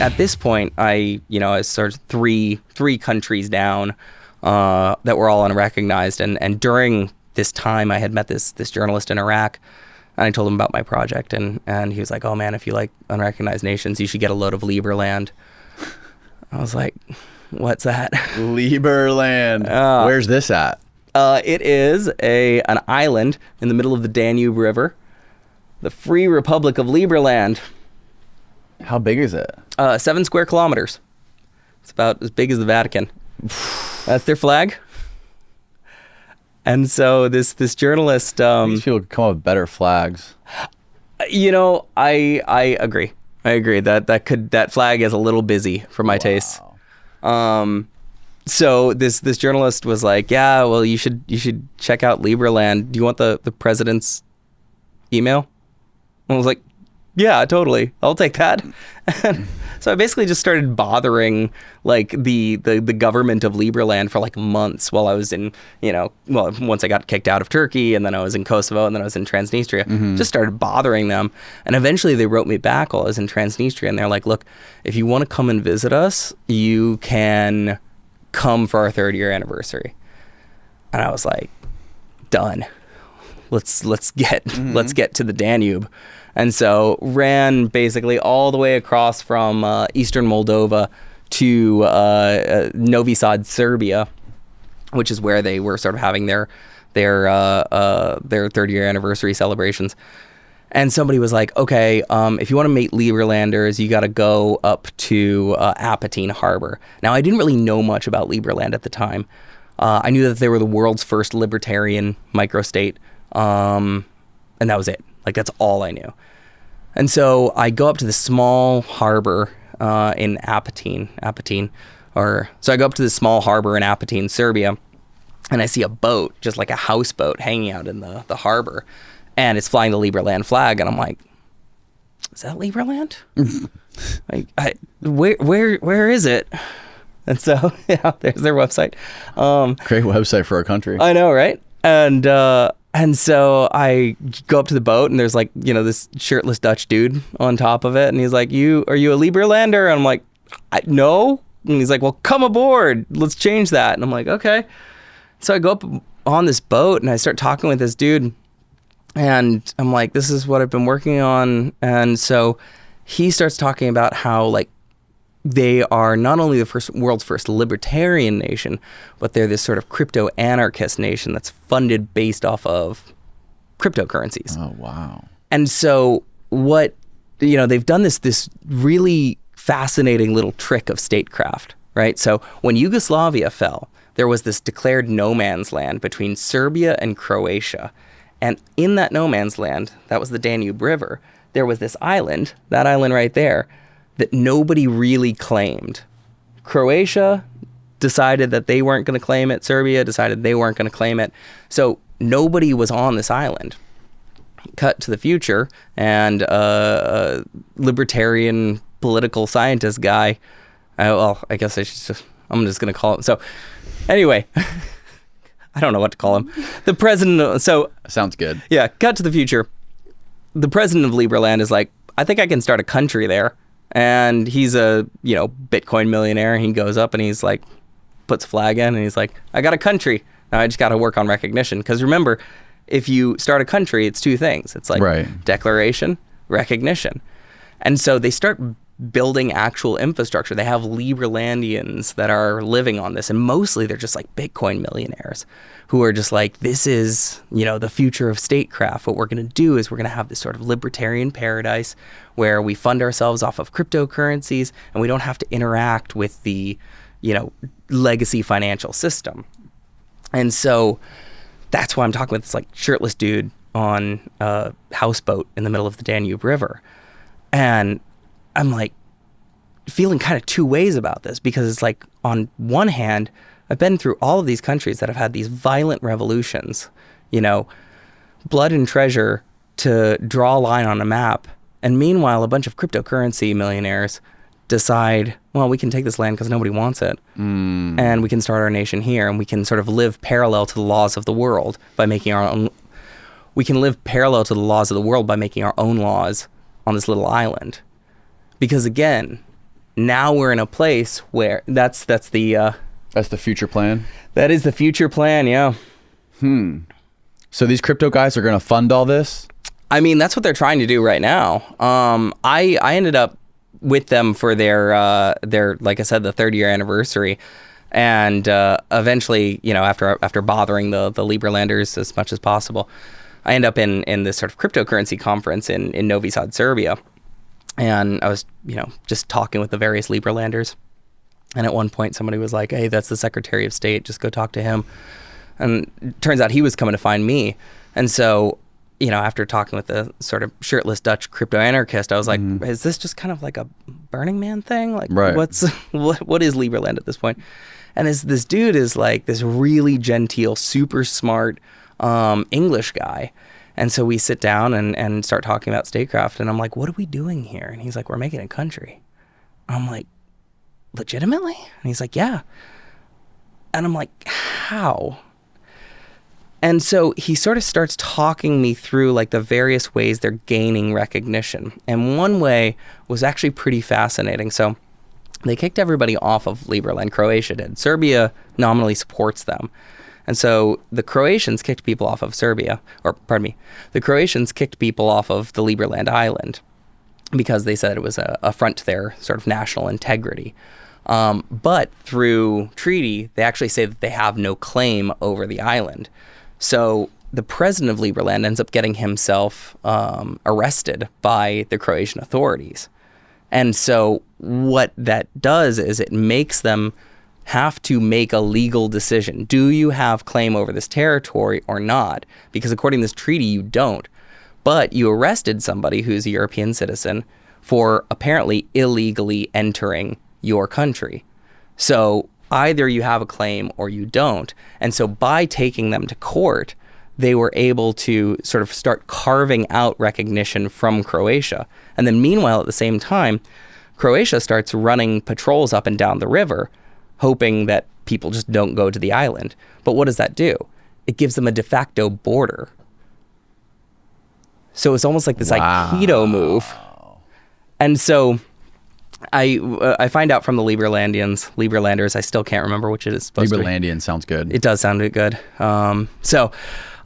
at this point, I was sort of three countries down that were all unrecognized. And during this time, I had met this journalist in Iraq, and I told him about my project, and he was like, "Oh man, if you like unrecognized nations, you should get a load of Lieberland." I was like, "What's that?" Lieberland. Where's this at? It is an island in the middle of the Danube River, the Free Republic of Lieberland. How big is it? 7 square kilometers. It's about as big as the Vatican. That's their flag. And so this journalist, These people could come up with better flags. I agree. I agree that flag is a little busy for my tastes. So this journalist was like, "Yeah, well, you should check out Lieberland. Do you want the president's email?" I was like, "Yeah, totally. I'll take that." And so I basically just started bothering like the government of Lieberland for like months while I was in, once I got kicked out of Turkey, and then I was in Kosovo, and then I was in Transnistria. Just started bothering them. And eventually they wrote me back while I was in Transnistria, and they're like, "Look, if you want to come and visit us, you can come for our 3rd-year anniversary." And I was like, "Done. Let's get to the Danube." And so ran basically all the way across from eastern Moldova to Novi Sad, Serbia, which is where they were sort of having their 3rd-year anniversary celebrations. And somebody was like, "Okay, if you want to meet Lieberlanders, you got to go up to Apatine Harbor." Now, I didn't really know much about Lieberland at the time. I knew that they were the world's first libertarian microstate, and that was it. Like, that's all I knew. And so I go up to the small harbor in Apatine. So I go up to the small harbor in Apatine, Serbia, and I see a boat, just like a houseboat, hanging out in the harbor. And it's flying the Lieberland flag, and I'm like, "Is that Lieberland?" Where is it? And so, yeah, there's their website. Great website for our country. I know, right? And so I go up to the boat, and there's like, this shirtless Dutch dude on top of it, and he's like, "Are you a Lieberlander?" And I'm like, "No." And he's like, "Well, come aboard. Let's change that." And I'm like, "Okay." So I go up on this boat, and I start talking with this dude. And I'm like, "This is what I've been working on." And so he starts talking about how like they are not only the world's first libertarian nation, but they're this sort of crypto anarchist nation that's funded based off of cryptocurrencies. Oh, wow. And so what, they've done this really fascinating little trick of statecraft, right? So when Yugoslavia fell, there was this declared no man's land between Serbia and Croatia. And in that no man's land, that was the Danube River, there was this island, that island right there, that nobody really claimed. Croatia decided that they weren't going to claim it. Serbia decided they weren't going to claim it. So nobody was on this island. Cut to the future, and a libertarian political scientist guy, I guess I'm just going to call him. So anyway, I don't know what to call him. The president, Sounds good. Yeah, cut to the future. The president of Lieberland is like, "I think I can start a country there." And he's a, Bitcoin millionaire. He goes up and he's like, puts a flag in, and he's like, "I got a country. Now I just got to work on recognition." Because remember, if you start a country, it's 2 things. It's like declaration, recognition. And so they start building actual infrastructure. They have Lieberlandians that are living on this. And mostly they're just like Bitcoin millionaires who are just like, "This is, the future of statecraft. What we're going to do is we're going to have this sort of libertarian paradise where we fund ourselves off of cryptocurrencies, and we don't have to interact with the, legacy financial system." And so that's why I'm talking with this like shirtless dude on a houseboat in the middle of the Danube River. And I'm like feeling kind of 2 ways about this, because it's like, on one hand, I've been through all of these countries that have had these violent revolutions, blood and treasure to draw a line on a map. And meanwhile, a bunch of cryptocurrency millionaires decide, well, we can take this land because nobody wants it. And we can start our nation here, and we can sort of live parallel to the laws of the world by making our own. We can live parallel to the laws of the world by making our own laws on this little island. Because again, now we're in a place where that's the That's the future plan. that is the future plan. Yeah. So these crypto guys are going to fund all this? I mean, that's what they're trying to do right now. I ended up with them for their like I said, the 3rd-year anniversary, and eventually, after bothering the Liberlanders as much as possible, I end up in this sort of cryptocurrency conference in Novi Sad, Serbia, and I was just talking with the various Liberlanders, and at one point somebody was like, "Hey, that's the Secretary of State. Just go talk to him." And it turns out he was coming to find me, and so. After talking with the sort of shirtless Dutch crypto anarchist, I was like, is this just kind of like a Burning Man thing? Like, right. what is Liberland at this point? And this dude is like this really genteel, super smart English guy. And so we sit down and start talking about statecraft. And I'm like, what are we doing here? And he's like, we're making a country. I'm like, legitimately? And he's like, yeah. And I'm like, how? And so he sort of starts talking me through like the various ways they're gaining recognition. And one way was actually pretty fascinating. So they kicked everybody off of Liberland. Croatia did. Serbia nominally supports them. And so the Croatians kicked people off of the Croatians kicked people off of the Liberland island because they said it was a affront to their sort of national integrity. But through treaty, they actually say that they have no claim over the island. So the president of Liberland ends up getting himself arrested by the Croatian authorities. And so what that does is it makes them have to make a legal decision. Do you have claim over this territory or not? Because according to this treaty, you don't. But you arrested somebody who's a European citizen for apparently illegally entering your country. So either you have a claim or you don't. And so by taking them to court, they were able to sort of start carving out recognition from Croatia. And then meanwhile, at the same time, Croatia starts running patrols up and down the river, hoping that people just don't go to the island. But what does that do? It gives them a de facto border. So it's almost like this Aikido move. And so I find out from the Liberlanders, I still can't remember which it is supposed to be. Liberlandian sounds good. It does sound good. So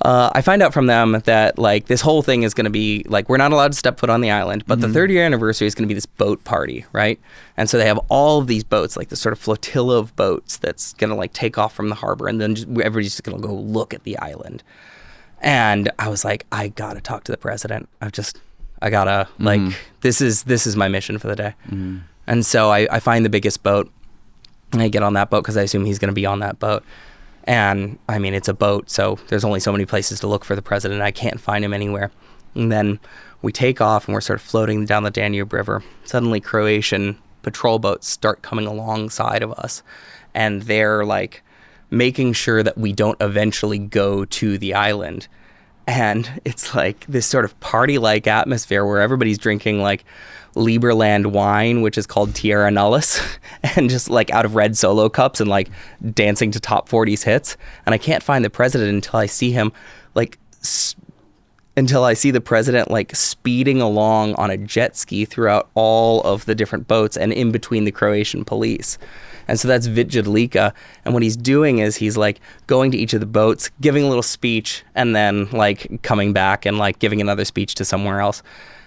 I find out from them that like this whole thing is going to be like, we're not allowed to step foot on the island, but the 3rd-year anniversary is going to be this boat party, right? And so they have all of these boats, like this sort of flotilla of boats that's going to like take off from the harbor, and then everybody's just going to go look at the island. And I was like, I got to talk to the president. I gotta, like, this is my mission for the day. And so I find the biggest boat, and I get on that boat because I assume he's going to be on that boat. And I mean, it's a boat, so there's only so many places to look for the president. I can't find him anywhere. And then we take off and we're sort of floating down the Danube River. Suddenly Croatian patrol boats start coming alongside of us, and they're like making sure that we don't eventually go to the island. And it's like this sort of party-like atmosphere where everybody's drinking like Liberland wine, which is called Tierra Nullis, and just like out of red Solo cups and like dancing to top 40s hits. And I can't find the president until I see him like the president like speeding along on a jet ski throughout all of the different boats and in between the Croatian police. And so that's Czuleger. And what he's doing is he's like going to each of the boats, giving a little speech, and then like coming back and like giving another speech to somewhere else.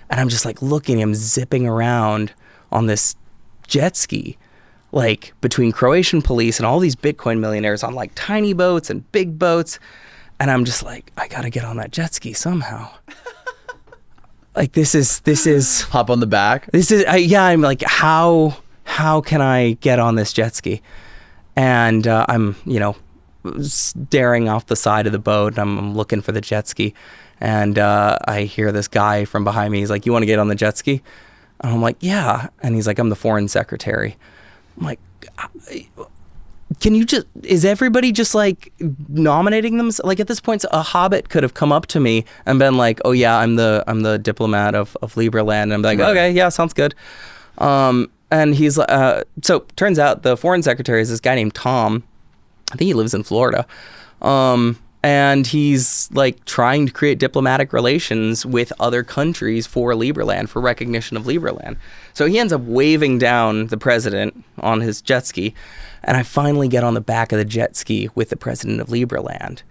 And I'm just like looking at him zipping around on this jet ski, like between Croatian police and all these Bitcoin millionaires on like tiny boats and big boats. And I'm just like, I got to get on that jet ski somehow. Like this is Hop on the back. I'm like, how can I get on this jet ski? And I'm, staring off the side of the boat, and I'm looking for the jet ski. And I hear this guy from behind me. He's like, you want to get on the jet ski? And I'm like, yeah. And he's like, I'm the foreign secretary. I'm like, is everybody just like nominating them? Like at this point, a hobbit could have come up to me and been like, oh yeah, I'm the diplomat of Liberland. And I'm like, okay, yeah, sounds good. And he's so turns out the foreign secretary is this guy named Tom. I think he lives in Florida. And he's like trying to create diplomatic relations with other countries for Liberland, for recognition of Liberland. So he ends up waving down the president on his jet ski. And I finally get on the back of the jet ski with the president of Liberland.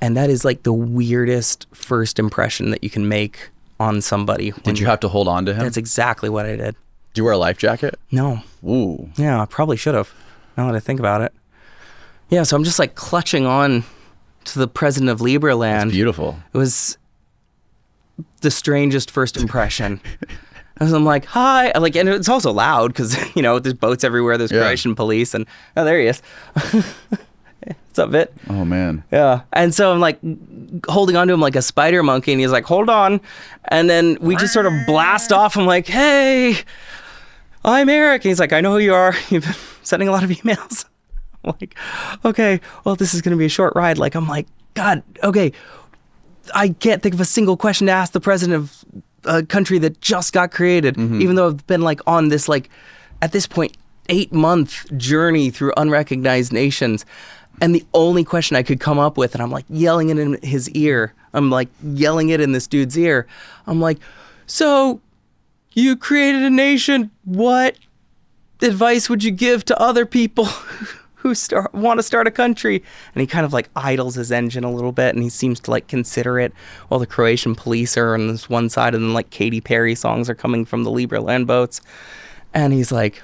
And that is like the weirdest first impression that you can make on somebody. Did you have to hold on to him? That's exactly what I did. Do you wear a life jacket? No. Ooh. Yeah, I probably should have, now that I think about it. Yeah, so I'm just like clutching on to the president of Liberland. That's beautiful. It was the strangest first impression. And I'm like, hi. Like, and it's also loud because, you know, there's boats everywhere. There's Croatian police. And, oh, there he is. What's up, Vit? Oh, man. Yeah. And so I'm like holding on to him like a spider monkey. And he's like, hold on. And then we just sort of blast off. I'm like, hey, I'm Eric. And he's like, I know who you are. You've been sending a lot of emails. I'm like, okay, well, this is going to be a short ride. Like, I'm like, God, okay. I can't think of a single question to ask the president of a country that just got created, even though I've been like on this, like, at this point, 8-month journey through unrecognized nations. And the only question I could come up with, and I'm like yelling it in his ear. I'm like yelling it in this dude's ear. I'm like, so you created a nation. What advice would you give to other people who want to start a country? And he kind of like idles his engine a little bit, and he seems to like consider it while the Croatian police are on this one side, and then like Katy Perry songs are coming from the Liberland boats. And he's like,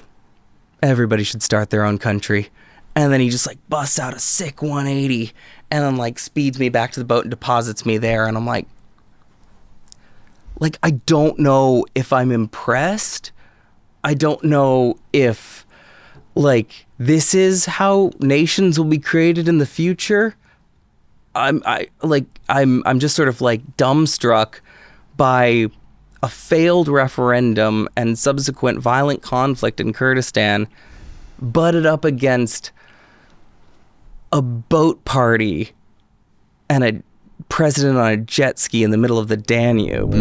everybody should start their own country. And then he just like busts out a sick 180 and then like speeds me back to the boat and deposits me there. And I'm like, I don't know if I'm impressed. I don't know if like this is how nations will be created in the future. I'm just sort of like dumbstruck by a failed referendum and subsequent violent conflict in Kurdistan butted up against a boat party and a president on a jet ski in the middle of the Danube.